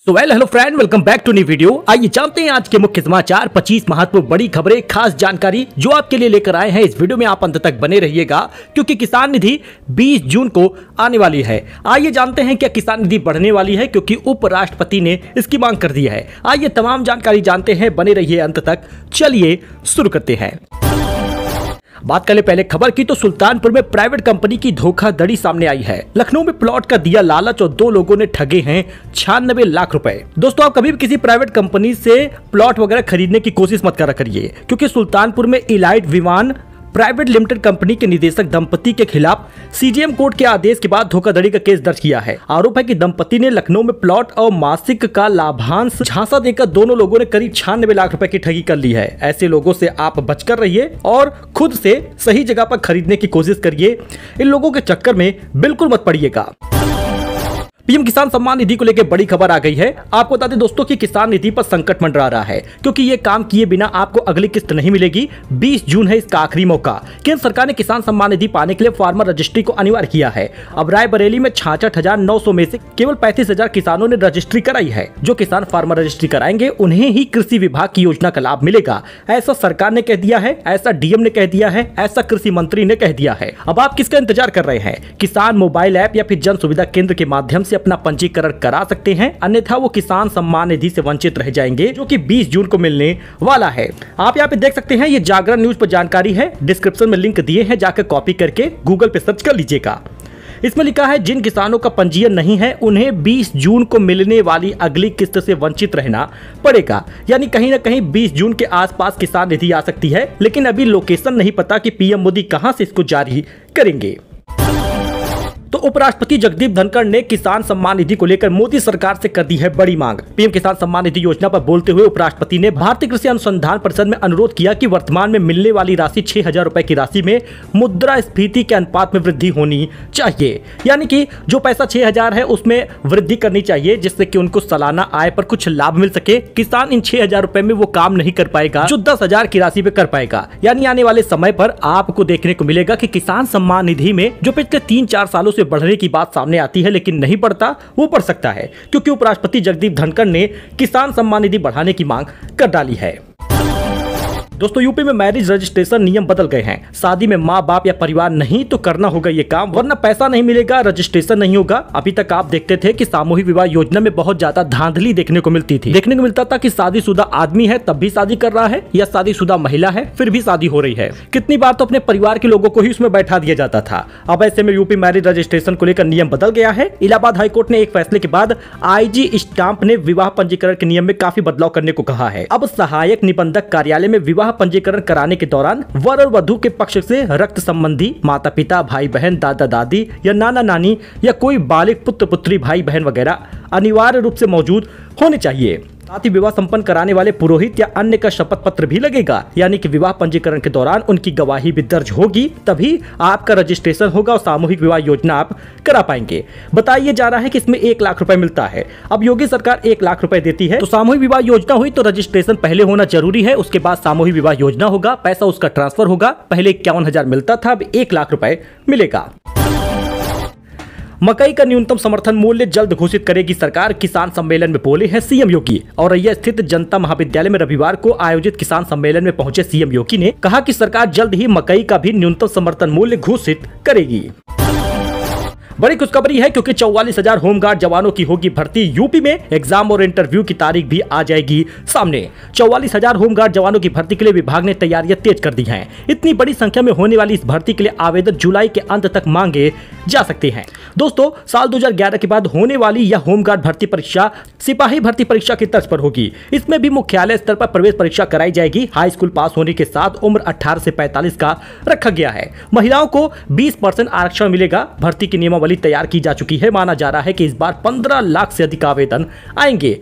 Hello friend, welcome back to new video. आइए जानते हैं आज के मुख्य समाचार, 25 महत्वपूर्ण बड़ी खबरें, खास जानकारी जो आपके लिए लेकर आए हैं। इस वीडियो में आप अंत तक बने रहिएगा क्योंकि किसान निधि 20 जून को आने वाली है। आइए जानते हैं क्या किसान निधि बढ़ने वाली है क्योंकि उपराष्ट्रपति ने इसकी मांग कर दी है। आइए तमाम जानकारी जानते हैं, बने रहिए अंत तक। चलिए शुरू करते हैं। बात करें पहले खबर की तो सुल्तानपुर में प्राइवेट कंपनी की धोखाधड़ी सामने आई है। लखनऊ में प्लॉट का दिया लालच और 2 लोगों ने ठगे हैं 96 लाख रुपए। दोस्तों, आप कभी भी किसी प्राइवेट कंपनी से प्लॉट वगैरह खरीदने की कोशिश मत करा करिए क्योंकि सुल्तानपुर में इलाइट विमान प्राइवेट लिमिटेड कंपनी के निदेशक दंपति के खिलाफ सीजेएम कोर्ट के आदेश के बाद धोखाधड़ी का केस दर्ज किया है। आरोप है कि दंपति ने लखनऊ में प्लॉट और मासिक का लाभांश झांसा देकर दोनों लोगों ने करीब 96 लाख रुपए की ठगी कर ली है। ऐसे लोगों से आप बचकर रहिए और खुद से सही जगह पर खरीदने की कोशिश करिए। इन लोगों के चक्कर में बिल्कुल मत पड़िएगा। पीएम किसान सम्मान निधि को लेकर बड़ी खबर आ गई है। आपको बता दें दोस्तों कि किसान निधि पर संकट मंडरा रहा है क्योंकि ये काम किए बिना आपको अगली किस्त नहीं मिलेगी। 20 जून है इसका आखिरी मौका। केंद्र सरकार ने किसान सम्मान निधि पाने के लिए फार्मर रजिस्ट्री को अनिवार्य किया है। अब रायबरेली में 66,900 में से केवल 35,000 किसानों ने रजिस्ट्री कराई है। जो किसान फार्मर रजिस्ट्री कराएंगे उन्हें ही कृषि विभाग की योजना का लाभ मिलेगा। ऐसा सरकार ने कह दिया है, ऐसा डीएम ने कह दिया है, ऐसा कृषि मंत्री ने कह दिया है। अब आप किसका इंतजार कर रहे हैं? किसान मोबाइल ऐप या फिर जन सुविधा केंद्र के माध्यम से अपना पंजीकरण करा सकते हैं, अन्यथा वो किसान सम्मान निधि से वंचित रह जाएंगे जो कि 20 जून को मिलने वाला है। आप यहाँ पे देख सकते हैं, ये जागरण न्यूज पर जानकारी है। डिस्क्रिप्शन में लिंक दिए हैं, जाकर कॉपी करके गूगल पे सर्च कर लीजिएगा। इसमें लिखा है जिन किसानों का पंजीयन नहीं है उन्हें 20 जून को मिलने वाली अगली किस्त से वंचित रहना पड़ेगा। यानी कहीं ना कहीं 20 जून के आसपास किसान निधि आ सकती है, लेकिन अभी लोकेशन नहीं पता कि पीएम मोदी कहां से इसको जारी करेंगे। तो उपराष्ट्रपति जगदीप धनखड़ ने किसान सम्मान निधि को लेकर मोदी सरकार से कर दी है बड़ी मांग। पीएम किसान सम्मान निधि योजना पर बोलते हुए उपराष्ट्रपति ने भारतीय कृषि अनुसंधान परिषद में अनुरोध किया कि वर्तमान में मिलने वाली राशि 6,000 रुपए की राशि में मुद्रास्फीति के अनुपात में वृद्धि होनी चाहिए। यानी कि जो पैसा 6,000 है उसमें वृद्धि करनी चाहिए जिससे कि उनको सालाना आय पर कुछ लाभ मिल सके। किसान इन 6,000 रुपए में वो काम नहीं कर पाएगा जो 10,000 की राशि पे कर पाएगा। यानी आने वाले समय पर आपको देखने को मिलेगा कि किसान सम्मान निधि में जो पिछले 3-4 सालों बढ़ने की बात सामने आती है लेकिन नहीं बढ़ता, वो बढ़ सकता है क्योंकि उपराष्ट्रपति जगदीप धनखड़ ने किसान सम्मान निधि बढ़ाने की मांग कर डाली है। दोस्तों, यूपी में मैरिज रजिस्ट्रेशन नियम बदल गए हैं। शादी में माँ बाप या परिवार नहीं तो करना होगा ये काम, वरना पैसा नहीं मिलेगा, रजिस्ट्रेशन नहीं होगा। अभी तक आप देखते थे कि सामूहिक विवाह योजना में बहुत ज्यादा धांधली देखने को मिलती थी। देखने को मिलता था कि शादीशुदा आदमी है तब भी शादी कर रहा है या शादीशुदा महिला है फिर भी शादी हो रही है। कितनी बार तो अपने परिवार के लोगों को ही उसमें बैठा दिया जाता था। अब ऐसे में यूपी मैरिज रजिस्ट्रेशन को लेकर नियम बदल गया है। इलाहाबाद हाईकोर्ट ने एक फैसले के बाद आईजी स्टाम्प ने विवाह पंजीकरण के नियम में काफी बदलाव करने को कहा है। अब सहायक निबंधक कार्यालय में विवाह पंजीकरण कराने के दौरान वर और वधू के पक्ष से रक्त संबंधी माता पिता, भाई बहन, दादा दादी या नाना नानी या कोई बालिग पुत्र पुत्री, भाई बहन वगैरह अनिवार्य रूप से मौजूद होने चाहिए। साथ ही विवाह संपन्न कराने वाले पुरोहित या अन्य का शपथ पत्र भी लगेगा। यानी कि विवाह पंजीकरण के दौरान उनकी गवाही भी दर्ज होगी, तभी आपका रजिस्ट्रेशन होगा और सामूहिक विवाह योजना आप करा पाएंगे। बताइए जा रहा है कि इसमें 1 लाख रुपए मिलता है। अब योगी सरकार 1 लाख रुपए देती है तो सामूहिक विवाह योजना हुई तो रजिस्ट्रेशन पहले होना जरूरी है, उसके बाद सामूहिक विवाह योजना होगा, पैसा उसका ट्रांसफर होगा। पहले 51,000 मिलता था, अब 1 लाख रुपए मिलेगा। मकई का न्यूनतम समर्थन मूल्य जल्द घोषित करेगी सरकार, किसान सम्मेलन में बोले हैं सीएम योगी। औरैया स्थित जनता महाविद्यालय में रविवार को आयोजित किसान सम्मेलन में पहुंचे सीएम योगी ने कहा कि सरकार जल्द ही मकई का भी न्यूनतम समर्थन मूल्य घोषित करेगी। बड़ी खुशखबरी है क्योंकि 44,000 होमगार्ड जवानों की होगी भर्ती। यूपी में एग्जाम और इंटरव्यू की तारीख भी आ जाएगी सामने। 44,000 होमगार्ड जवानों की भर्ती के लिए विभाग ने तैयारियां तेज कर दी हैं। इतनी बड़ी संख्या में होने वाली इस भर्ती के लिए आवेदन जुलाई के अंत तक मांगे जा सकते हैं। दोस्तों, साल 2011 के बाद होने वाली यह होमगार्ड भर्ती परीक्षा सिपाही भर्ती परीक्षा की तर्ज पर होगी। इसमें भी मुख्यालय स्तर पर प्रवेश परीक्षा कराई जाएगी। हाई स्कूल पास होने के साथ उम्र 18 से 45 का रखा गया है। महिलाओं को 20% आरक्षण मिलेगा। भर्ती की नियमावली तैयार की जा चुकी है। माना जा रहा है कि इस बार 15 लाख से अधिक आवेदन आएंगे।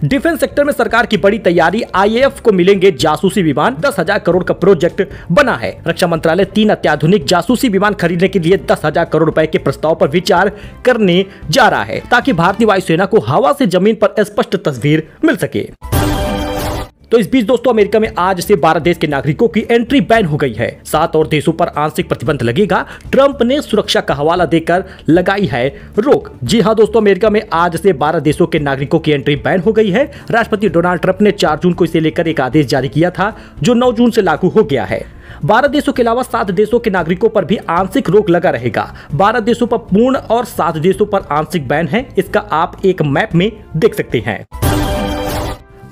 डिफेंस सेक्टर में सरकार की बड़ी तैयारी, आईएएफ को मिलेंगे जासूसी विमान। 10,000 करोड़ का प्रोजेक्ट बना है। रक्षा मंत्रालय 3 अत्याधुनिक जासूसी विमान खरीदने के लिए 10,000 करोड़ रुपए के प्रस्ताव पर विचार करने जा रहा है ताकि भारतीय वायुसेना को हवा से जमीन पर स्पष्ट तस्वीर मिल सके। तो इस बीच दोस्तों अमेरिका में आज से 12 देश के नागरिकों की एंट्री बैन हो गई है। 7 और देशों पर आंशिक प्रतिबंध लगेगा। ट्रंप ने सुरक्षा का हवाला देकर लगाई है रोक। जी हां दोस्तों, अमेरिका में आज से 12 देशों के नागरिकों की एंट्री बैन हो गई है। राष्ट्रपति डोनाल्ड ट्रंप ने 4 जून को इसे लेकर एक आदेश जारी किया था, जो 9 जून से लागू हो गया है। 12 देशों के अलावा 7 देशों के नागरिकों पर भी आंशिक रोक लगा रहेगा। 12 देशों पर पूर्ण और 7 देशों पर आंशिक बैन है। इसका आप एक मैप में देख सकते हैं।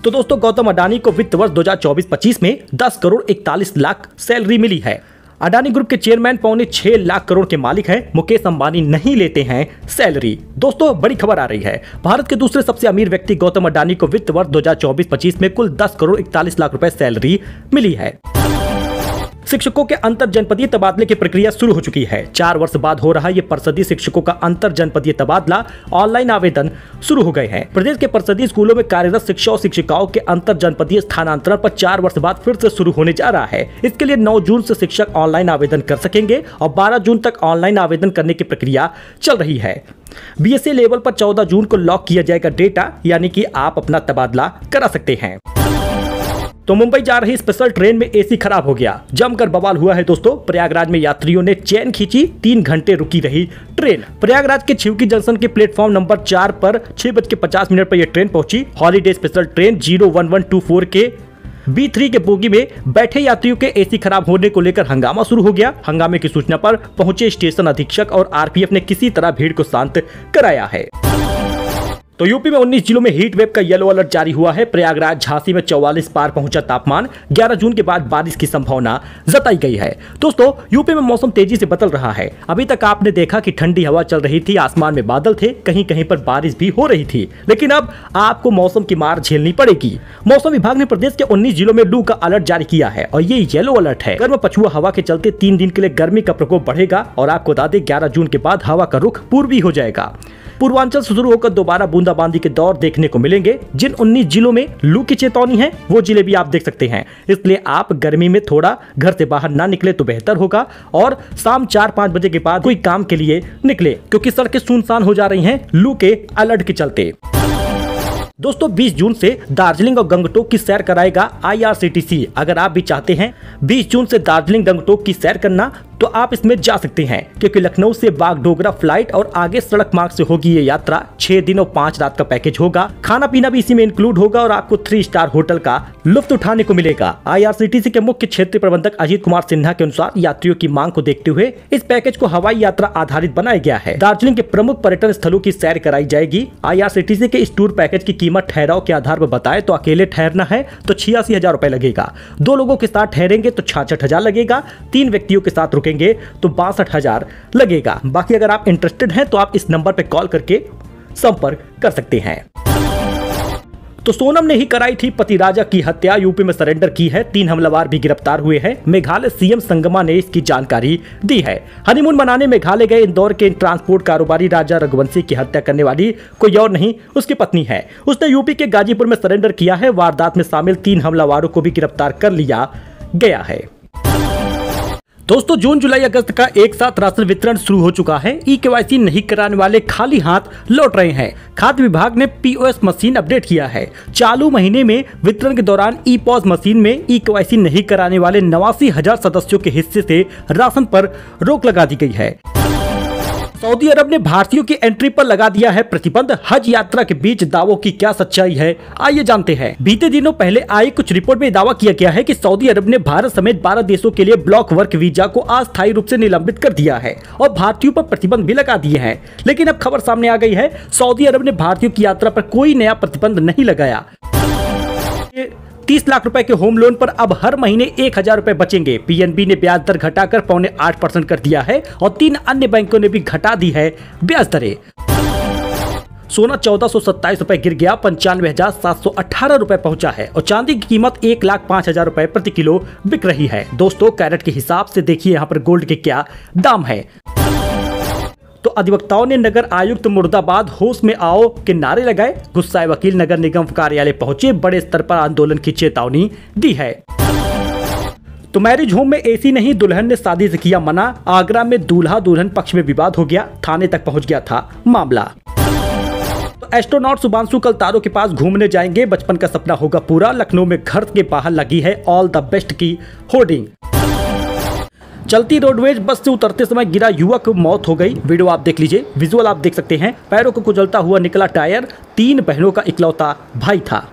तो दोस्तों गौतम अडानी को वित्त वर्ष 2024-25 में 10 करोड़ 41 लाख सैलरी मिली है। अडानी ग्रुप के चेयरमैन 6.25 लाख करोड़ के मालिक हैं। मुकेश अंबानी नहीं लेते हैं सैलरी। दोस्तों बड़ी खबर आ रही है। भारत के दूसरे सबसे अमीर व्यक्ति गौतम अडानी को वित्त वर्ष 2024-25 में कुल 10 करोड़ 41 लाख रुपए सैलरी मिली है। शिक्षकों के अंतर जनपदीय तबादले की प्रक्रिया शुरू हो चुकी है। 4 वर्ष बाद हो रहा ये परिषदीय शिक्षकों का अंतर जनपदीय तबादला ऑनलाइन आवेदन शुरू हो गए हैं। प्रदेश के परिषदीय स्कूलों में कार्यरत शिक्षक और शिक्षिकाओं के अंतर जनपदीय स्थानांतरण पर 4 वर्ष बाद फिर से शुरू होने जा रहा है। इसके लिए 9 जून से शिक्षक ऑनलाइन आवेदन कर सकेंगे और 12 जून तक ऑनलाइन आवेदन करने की प्रक्रिया चल रही है। बीएससी लेवल पर 14 जून को लॉक किया जाएगा डेटा, यानी कि आप अपना तबादला करा सकते हैं। तो मुंबई जा रही स्पेशल ट्रेन में एसी खराब हो गया, जमकर बवाल हुआ है दोस्तों। प्रयागराज में यात्रियों ने चैन खींची, 3 घंटे रुकी रही ट्रेन। प्रयागराज के छिवकी जंक्शन के प्लेटफॉर्म नंबर 4 पर 6:50 पर यह ट्रेन पहुंची। हॉलीडे स्पेशल ट्रेन 01124 के B3 के बोगी में बैठे यात्रियों के एसी खराब होने को लेकर हंगामा शुरू हो गया। हंगामे की सूचना पर पहुंचे स्टेशन अधीक्षक और आरपीएफ ने किसी तरह भीड़ को शांत कराया है। तो यूपी में 19 जिलों में हीट वेव का येलो अलर्ट जारी हुआ है। प्रयागराज झांसी में 44 पार पहुंचा तापमान। 11 जून के बाद बारिश की संभावना जताई गई है। दोस्तों यूपी में मौसम तेजी से बदल रहा है। अभी तक आपने देखा कि ठंडी हवा चल रही थी, आसमान में बादल थे, कहीं कहीं पर बारिश भी हो रही थी, लेकिन अब आपको मौसम की मार झेलनी पड़ेगी। मौसम विभाग ने प्रदेश के 19 जिलों में लू का अलर्ट जारी किया है और ये येलो अलर्ट है। गर्म पछुआ हवा के चलते 3 दिन के लिए गर्मी का प्रकोप बढ़ेगा और आपको बता दें 11 जून के बाद हवा का रुख पूर्वी हो जाएगा। पूर्वांचल से शुरू होकर दोबारा बूंदाबांदी के दौर देखने को मिलेंगे। जिन 19 जिलों में लू की चेतावनी है वो जिले भी आप देख सकते हैं। इसलिए आप गर्मी में थोड़ा घर से बाहर ना निकले तो बेहतर होगा और शाम 4-5 बजे के बाद कोई काम के लिए निकले, क्योंकि सड़कें सुनसान हो जा रही हैं लू के अलर्ट के चलते। दोस्तों 20 जून से दार्जिलिंग और गंगटोक की सैर कराएगा IRCTC। अगर आप भी चाहते हैं 20 जून से दार्जिलिंग गंगटोक की सैर करना तो आप इसमें जा सकते हैं, क्योंकि लखनऊ से बागडोगरा फ्लाइट और आगे सड़क मार्ग से होगी ये यात्रा। 6 दिन और 5 रात का पैकेज होगा। खाना पीना भी इसी में इंक्लूड होगा और आपको 3 स्टार होटल का लुत्फ उठाने को मिलेगा। IRCTC के मुख्य क्षेत्रीय प्रबंधक अजीत कुमार सिन्हा के अनुसार यात्रियों की मांग को देखते हुए इस पैकेज को हवाई यात्रा आधारित बनाया गया है। दार्जिलिंग के प्रमुख पर्यटन स्थलों की सैर कराई जाएगी। IRCTC के इस टूर पैकेज की कीमत ठहराव के आधार पर बताए तो अकेले ठहरना है तो 86,000 रुपए लगेगा। 2 लोगों के साथ ठहरेंगे तो 66,000 लगेगा। 3 व्यक्तियों के साथ रुकेंगे तो 62,000 लगेगा। बाकी अगर आप इंटरेस्टेड हैं तो आप इस नंबर पर कॉल करके संपर्क कर सकते हैं। तो सोनम ने ही कराई थी पति राजा की हत्या, यूपी में सरेंडर की है। 3 हमलावर भी गिरफ्तार हुए हैं। मेघालय सीएम संगमा ने इसकी जानकारी दी है। हनीमून मनाने मेघालय गए इंदौर के ट्रांसपोर्ट कारोबारी राजा रघुवंशी की हत्या करने वाली कोई और नहीं, उसकी पत्नी है। उसने यूपी के गाजीपुर में सरेंडर किया है। वारदात में शामिल 3 हमलावरों को भी गिरफ्तार कर लिया गया है। दोस्तों जून जुलाई अगस्त का एक साथ राशन वितरण शुरू हो चुका है। EKYC नहीं कराने वाले खाली हाथ लौट रहे हैं। खाद्य विभाग ने POS मशीन अपडेट किया है। चालू महीने में वितरण के दौरान EPOS मशीन में EKYC नहीं कराने वाले 89,000 सदस्यों के हिस्से से राशन पर रोक लगा दी गई है। सऊदी अरब ने भारतीयों की एंट्री पर लगा दिया है प्रतिबंध। हज यात्रा के बीच दावों की क्या सच्चाई है, आइए जानते हैं। बीते दिनों पहले आई कुछ रिपोर्ट में दावा किया गया है कि सऊदी अरब ने भारत समेत 12 देशों के लिए ब्लॉक वर्क वीजा को अस्थायी रूप से निलंबित कर दिया है और भारतीयों पर प्रतिबंध भी लगा दिए हैं। लेकिन अब खबर सामने आ गई है, सऊदी अरब ने भारतीयों की यात्रा पर कोई नया प्रतिबंध नहीं लगाया। 30 लाख रुपए के होम लोन पर अब हर महीने 1,000 रुपए बचेंगे। PNB ने ब्याज दर घटाकर 7.25% कर दिया है और 3 अन्य बैंकों ने भी घटा दी है ब्याज दरें। सोना 1427 रुपए गिर गया, 95,718 रुपए पहुंचा है और चांदी की कीमत 1,05,000 रुपए प्रति किलो बिक रही है। दोस्तों कैरेट के हिसाब से देखिए यहाँ पर गोल्ड के क्या दाम है। तो अधिवक्ताओं ने नगर आयुक्त मुर्दाबाद होश में आओ के नारे लगाए। गुस्साए वकील नगर निगम कार्यालय पहुंचे, बड़े स्तर पर आंदोलन की चेतावनी दी है। तो मैरिज होम में AC नहीं, दुल्हन ने शादी से किया मना। आगरा में दूल्हा दुल्हन पक्ष में विवाद हो गया, थाने तक पहुंच गया था मामला। तो एस्ट्रोनॉट शुभांशु कल तारों के पास घूमने जाएंगे, बचपन का सपना होगा पूरा। लखनऊ में घर के बाहर लगी है ऑल द बेस्ट की होर्डिंग। चलती रोडवेज बस से उतरते समय गिरा युवक, मौत हो गई। वीडियो आप देख लीजिए, विजुअल आप देख सकते हैं। पैरों को कुचलता हुआ निकला टायर। 3 बहनों का इकलौता भाई था।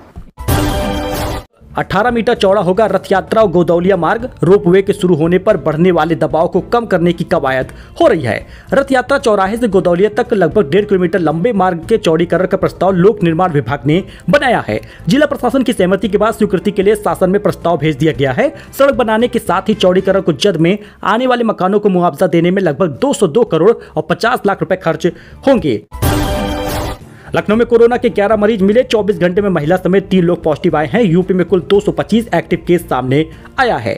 18 मीटर चौड़ा होगा रथ यात्रा गोदौलिया मार्ग। रोपवे के शुरू होने पर बढ़ने वाले दबाव को कम करने की कवायद हो रही है। रथ यात्रा चौराहे से गोदौलिया तक लगभग 1.5 किलोमीटर लंबे मार्ग के चौड़ीकरण का प्रस्ताव लोक निर्माण विभाग ने बनाया है। जिला प्रशासन की सहमति के बाद स्वीकृति के लिए शासन में प्रस्ताव भेज दिया गया है। सड़क बनाने के साथ ही चौड़ीकरण को जद में आने वाले मकानों को मुआवजा देने में लगभग 202 करोड़ और 50 लाख रुपए खर्च होंगे। लखनऊ में कोरोना के 11 मरीज मिले। 24 घंटे में महिला समेत 3 लोग पॉजिटिव आए हैं। यूपी में कुल 225 एक्टिव केस सामने आया है।